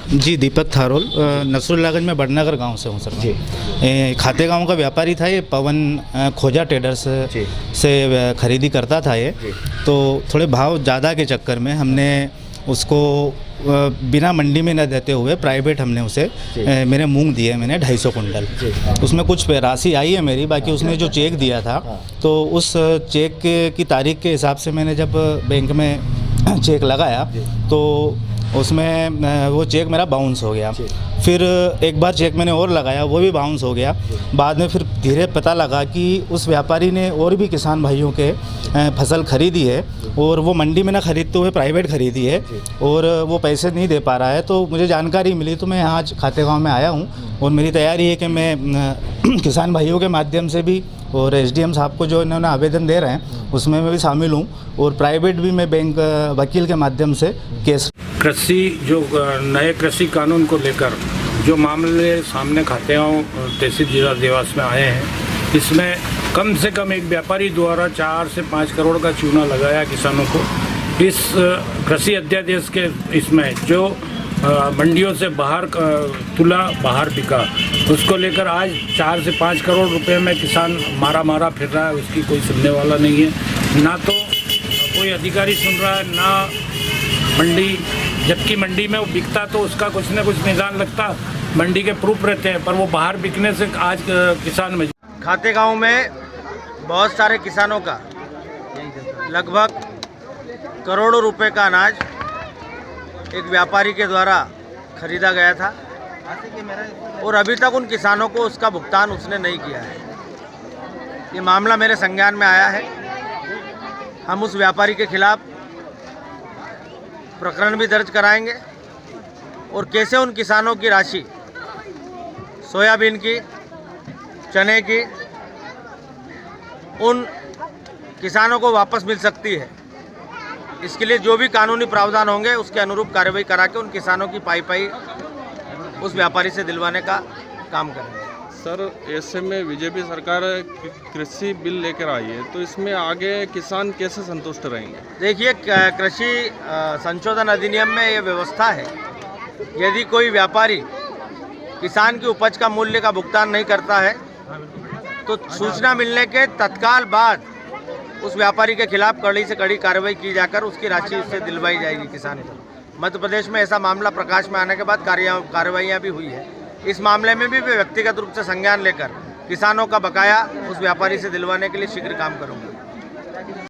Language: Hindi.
जी, दीपक थारोल, नसरुल्लागंज में बड़नगर गांव से हूँ सर। जी। खाते गांव का व्यापारी था ये, पवन खोजा ट्रेडर्स से खरीदी करता था ये। तो थोड़े भाव ज़्यादा के चक्कर में हमने उसको बिना मंडी में न देते हुए प्राइवेट हमने उसे मेरे मूंग दिए मैंने 250 कुंटल। उसमें कुछ राशि आई है मेरी, बाकी उसने जो चेक दिया था तो उस चेक की तारीख के हिसाब से मैंने जब बैंक में चेक लगाया तो उसमें वो चेक मेरा बाउंस हो गया। फिर एक बार चेक मैंने और लगाया, वो भी बाउंस हो गया। बाद में फिर धीरे पता लगा कि उस व्यापारी ने और भी किसान भाइयों के फसल खरीदी है और वो मंडी में ना खरीदते हुए प्राइवेट खरीदी है और वो पैसे नहीं दे पा रहा है। तो मुझे जानकारी मिली तो मैं आज खाते गाँव में आया हूँ और मेरी तैयारी है कि मैं किसान भाइयों के माध्यम से भी और एसडीएम साहब को जो इन्होंने आवेदन दे रहे हैं उसमें मैं भी शामिल हूँ और प्राइवेट भी मैं बैंक वकील के माध्यम से केस। कृषि जो नए कृषि कानून को लेकर जो मामले सामने खाते गाँव तहसील जिला देवास में आए हैं, इसमें कम से कम एक व्यापारी द्वारा 4 से 5 करोड़ का चूना लगाया किसानों को। इस कृषि अध्यादेश के इसमें जो मंडियों से बाहर तुला बाहर बिका, उसको लेकर आज 4 से 5 करोड़ रुपए में किसान मारा फिर रहा है। उसकी कोई सुनने वाला नहीं है, ना तो कोई अधिकारी सुन रहा है, ना मंडी। जबकि मंडी में वो बिकता तो उसका कुछ न कुछ निदान लगता, मंडी के प्रूफ रहते हैं, पर वो बाहर बिकने से आज किसान में। खाते गांव में बहुत सारे किसानों का लगभग करोड़ों रुपए का अनाज एक व्यापारी के द्वारा खरीदा गया था और अभी तक उन किसानों को उसका भुगतान उसने नहीं किया है। ये मामला मेरे संज्ञान में आया है। हम उस व्यापारी के खिलाफ प्रकरण भी दर्ज कराएंगे और कैसे उन किसानों की राशि सोयाबीन की, चने की, उन किसानों को वापस मिल सकती है, इसके लिए जो भी कानूनी प्रावधान होंगे उसके अनुरूप कार्रवाई करा के उन किसानों की पाई उस व्यापारी से दिलवाने का काम करेंगे। सर, ऐसे में बीजेपी सरकार कृषि बिल लेकर आई है, तो इसमें आगे किसान कैसे संतुष्ट रहेंगे? देखिए, कृषि संशोधन अधिनियम में ये व्यवस्था है, यदि कोई व्यापारी किसान की उपज का मूल्य का भुगतान नहीं करता है तो सूचना मिलने के तत्काल बाद उस व्यापारी के खिलाफ कड़ी से कड़ी कार्रवाई की जाकर उसकी राशि उससे दिलवाई जाएगी किसान को। मध्य प्रदेश में ऐसा मामला प्रकाश में आने के बाद कार्रवाइयाँ भी हुई है। इस मामले में भी व्यक्तिगत रूप से संज्ञान लेकर किसानों का बकाया उस व्यापारी से दिलवाने के लिए शीघ्र काम करूंगा।